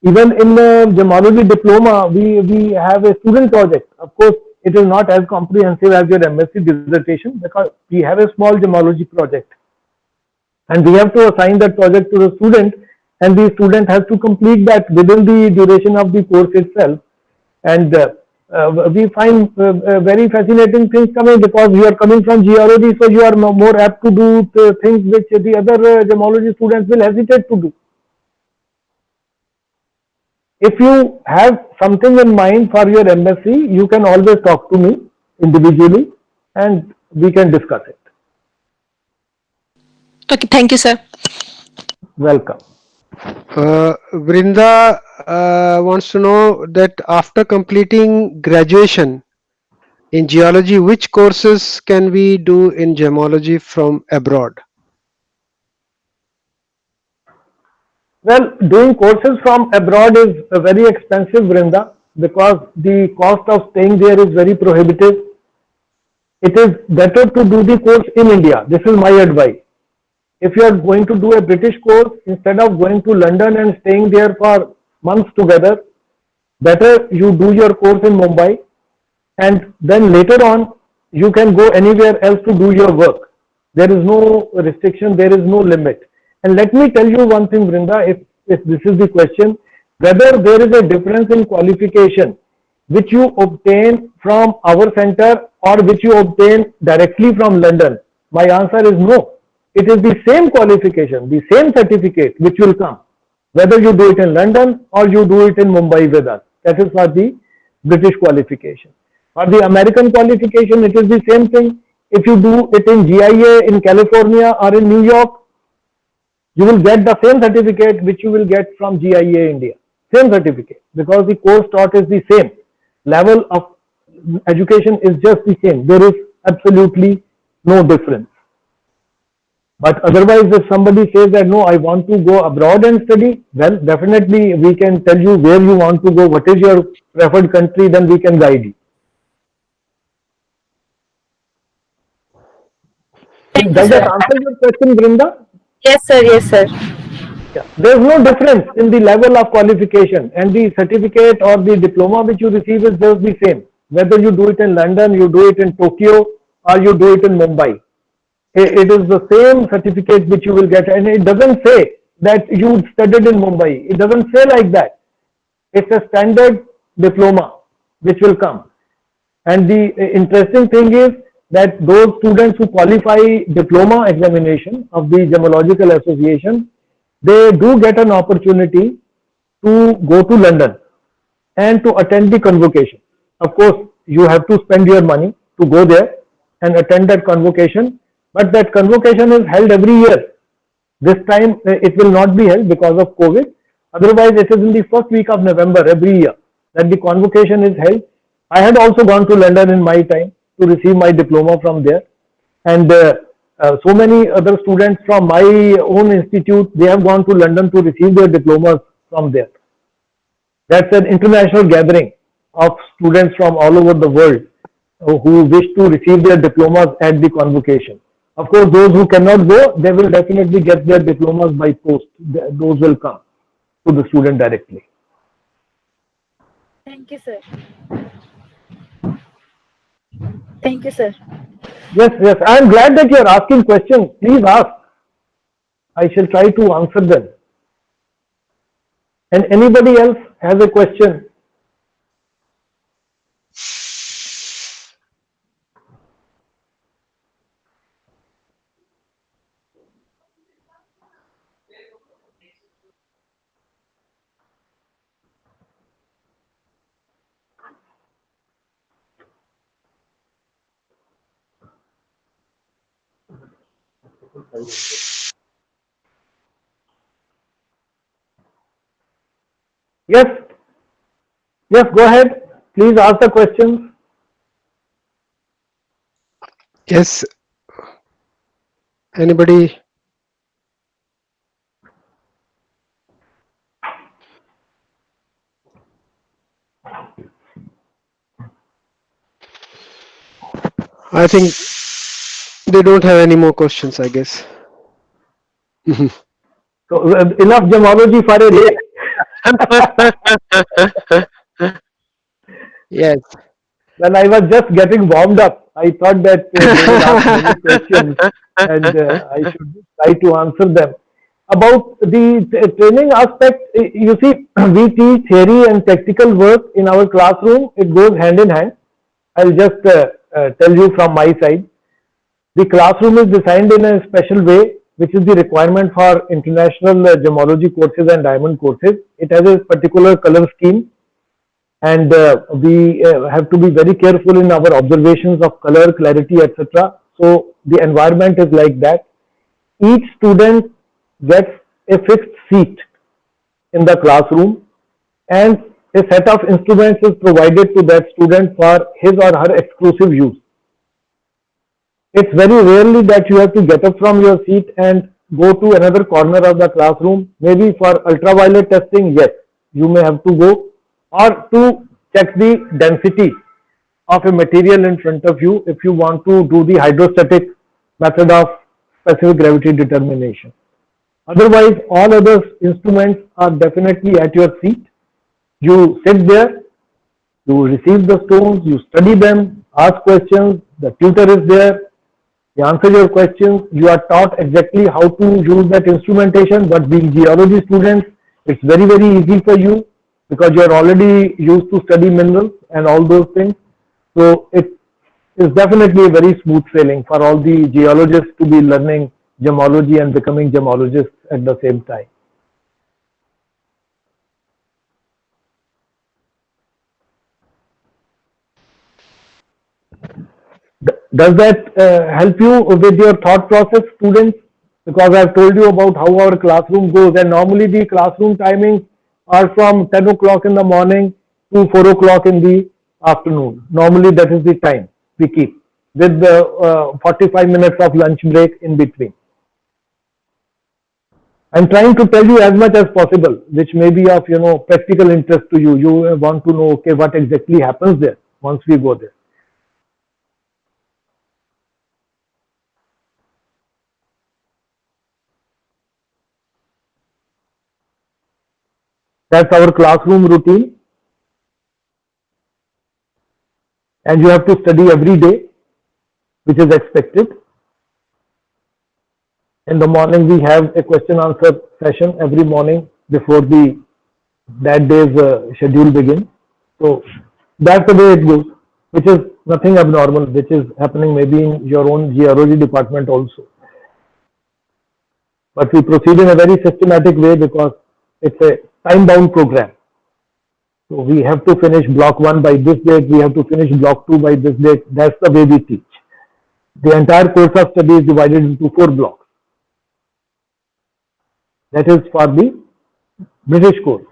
Even in the gemology diploma, we have a student project. Of course, it is not as comprehensive as your MSc dissertation because we have a small gemology project. And we have to assign that project to the student, and the student has to complete that within the duration of the course itself. And we find very fascinating things coming because you are coming from geology, so you are more apt to do things which the other gemology students will hesitate to do. If you have something in mind for your MSc, you can always talk to me individually, and we can discuss it. Okay, thank you, sir. Welcome. Vrinda wants to know that after completing graduation in geology, which courses can we do in gemology from abroad? Well, doing courses from abroad is very expensive, Vrinda, because the cost of staying there is very prohibitive. It is better to do the course in India. This is my advice. If you are going to do a British course, instead of going to London and staying there for months together, better you do your course in Mumbai, and then later on you can go anywhere else to do your work. There is no restriction, there is no limit. And let me tell you one thing, Vrinda, if this is the question, whether there is a difference in qualification which you obtain from our center or which you obtain directly from London, my answer is no. It is the same qualification, the same certificate which will come, whether you do it in London or you do it in Mumbai with us. That is for the British qualification. For the American qualification, it is the same thing. If you do it in GIA in California or in New York, you will get the same certificate which you will get from GIA India. Same certificate, because the course taught is the same. Level of education is just the same. There is absolutely no difference. But otherwise, if somebody says that no, I want to go abroad and study, well, definitely we can tell you where you want to go, what is your preferred country, then we can guide you. Does that answer your question, Brinda? Yes, sir. Yes, sir. Yeah. There is no difference in the level of qualification, and the certificate or the diploma which you receive is just the same. Whether you do it in London, you do it in Tokyo, or you do it in Mumbai. It is the same certificate which you will get, and it doesn't say that you studied in Mumbai. It doesn't say like that. It's a standard diploma which will come. And the interesting thing is that those students who qualify diploma examination of the Gemological Association, they do get an opportunity to go to London and to attend the convocation. Of course, you have to spend your money to go there and attend that convocation, but that convocation is held every year. This time it will not be held because of COVID. Otherwise, it is in the first week of November every year that the convocation is held. I had also gone to London in my time to receive my diploma from there, and so many other students from my own institute, they have gone to London to receive their diplomas from there. That's an international gathering of students from all over the world who wish to receive their diplomas at the convocation. Of course, those who cannot go, they will definitely get their diplomas by post. Those will come to the student directly. Thank you, sir. Thank you, sir. Yes, yes. I am glad that you are asking questions. Please ask. I shall try to answer them. And anybody else has a question? Yes. Yes, go ahead. Please ask the questions. Yes. Anybody? I think they don't have any more questions, I guess. So enough gemology for a day. Yes. When I was just getting warmed up, I thought that they would ask many questions and I should try to answer them. About the training aspect, you see, we teach theory and practical work in our classroom. It goes hand in hand. I'll just tell you from my side. The classroom is designed in a special way, which is the requirement for international gemology courses and diamond courses. It has a particular color scheme. and we have to be very careful in our observations of color, clarity, etc. So the environment is like that. Each student gets a fixed seat in the classroom, and a set of instruments is provided to that student for his or her exclusive use. It's very rarely that you have to get up from your seat and go to another corner of the classroom. Maybe for ultraviolet testing, yes, you may have to go, or to check the density of a material in front of you if you want to do the hydrostatic method of specific gravity determination. Otherwise, all other instruments are definitely at your seat. You sit there, you receive the stones, you study them, ask questions, the tutor is there, he answers your questions, you are taught exactly how to use that instrumentation, but being geology students, it's very, very easy for you because you are already used to study minerals and all those things. So it is definitely a very smooth sailing for all the geologists to be learning gemology and becoming gemologists at the same time. Does that help you with your thought process, students? Because I've told you about how our classroom goes, and normally the classroom timings are from 10 o'clock in the morning to 4 o'clock in the afternoon. Normally that is the time we keep, with the 45 minutes of lunch break in between. I'm trying to tell you as much as possible, which may be of practical interest to you. You want to know, okay, what exactly happens there once we go there. That's our classroom routine, and you have to study every day, which is expected. In the morning, we have a question answer session every morning before that day's schedule begins. So that's the way it goes, which is nothing abnormal, which is happening maybe in your own geology department also. But we proceed in a very systematic way because it's a time-bound program. So we have to finish block 1 by this date, we have to finish block 2 by this date. That's the way we teach. The entire course of study is divided into 4 blocks. That is for the British course.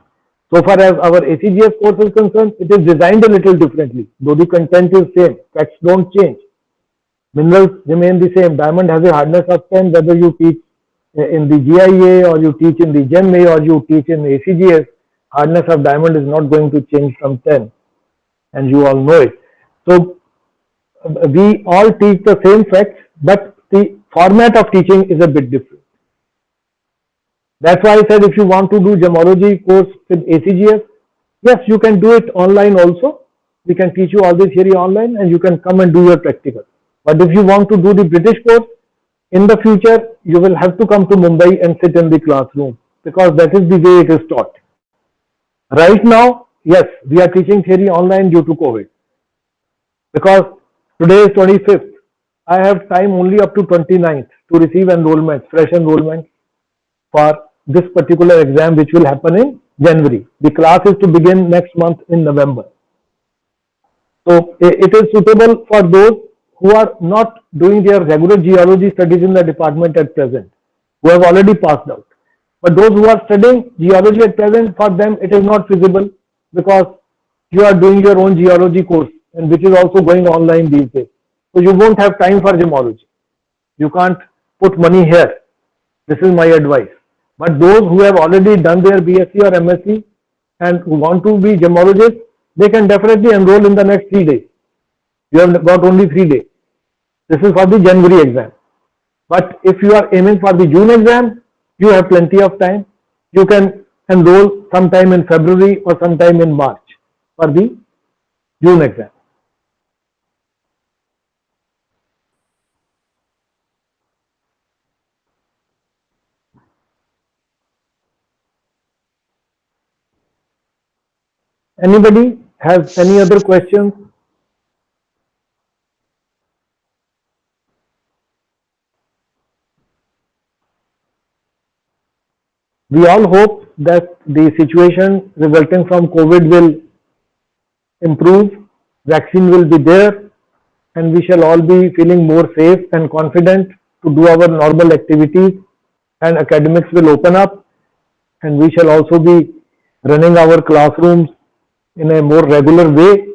So far as our ACGS course is concerned, it is designed a little differently. Though the content is same, facts don't change. Minerals remain the same. Diamond has a hardness of 10, whether you teach in the GIA or you teach in the GEMA or you teach in ACGS, hardness of diamond is not going to change from 10, and you all know it. So we all teach the same facts, but the format of teaching is a bit different. That's why I said if you want to do gemology course with ACGS, yes, you can do it online also. We can teach you all the theory online and you can come and do your practical. But if you want to do the British course, in the future, you will have to come to Mumbai and sit in the classroom because that is the way it is taught. Right now, yes, we are teaching theory online due to COVID. Because today is 25th, I have time only up to 29th to receive enrollment, fresh enrollment for this particular exam which will happen in January. The class is to begin next month in November. So it is suitable for those who are not doing their regular geology studies in the department at present, who have already passed out. But those who are studying geology at present, for them it is not feasible because you are doing your own geology course and which is also going online these days. So you won't have time for gemology. You can't put money here. This is my advice. But those who have already done their BSc or MSc and who want to be gemologists, they can definitely enroll in the next 3 days. You have got only 3 days. This is for the January exam. But if you are aiming for the June exam, you have plenty of time. You can enroll sometime in February or sometime in March for the June exam. Anybody has any other questions? We all hope that the situation resulting from COVID will improve, vaccine will be there, and we shall all be feeling more safe and confident to do our normal activities, and academics will open up, and we shall also be running our classrooms in a more regular way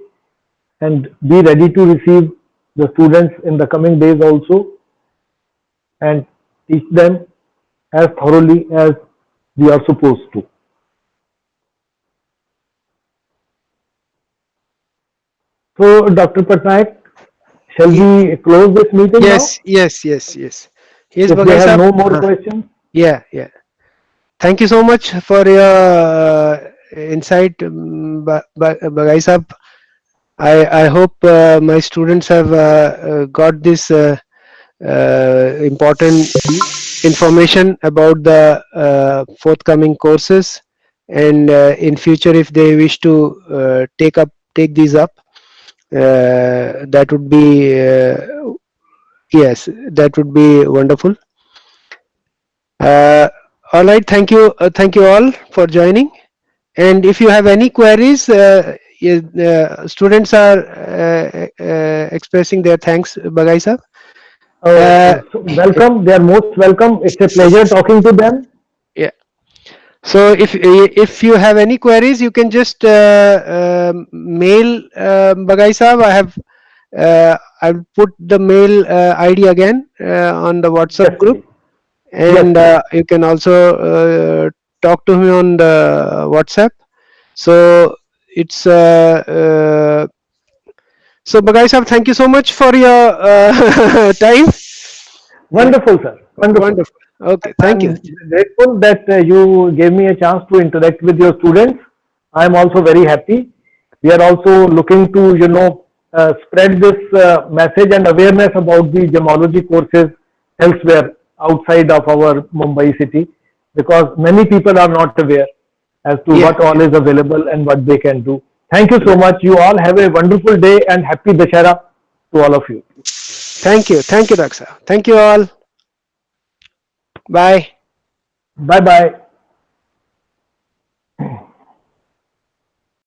and be ready to receive the students in the coming days also and teach them as thoroughly as we are supposed to. So, Dr. Patnaik, shall we close this meeting Yes, now? yes, yes, yes. Yes, If Bagai they have Sahab. no more questions, Yeah, yeah. Thank you so much for your insight, Bagai Sahab. I hope my students have got this important information about the forthcoming courses, and in future if they wish to take these up, that would be yes, that would be wonderful. All right, thank you all for joining. And if you have any queries, students are expressing their thanks, Bagai sir. so welcome. They are most welcome. It's a pleasure talking to them. Yeah. So if you have any queries, you can just mail Bagai sahab. I'll put the mail ID again on the WhatsApp Yes, group, please. and Yes, you can also talk to me on the WhatsApp. So it's so Bagai sahab, thank you so much for your time. wonderful, sir. Wonderful. Wonderful. Okay, thank you. I'm grateful that you gave me a chance to interact with your students. I'm also very happy. We are also looking to, spread this message and awareness about the gemology courses elsewhere outside of our Mumbai city, because many people are not aware as to Yeah. what all is available and what they can do. Thank you so much. You all have a wonderful day and happy Dashera to all of you. Thank you, Daksa. Thank you all. Bye. Bye bye.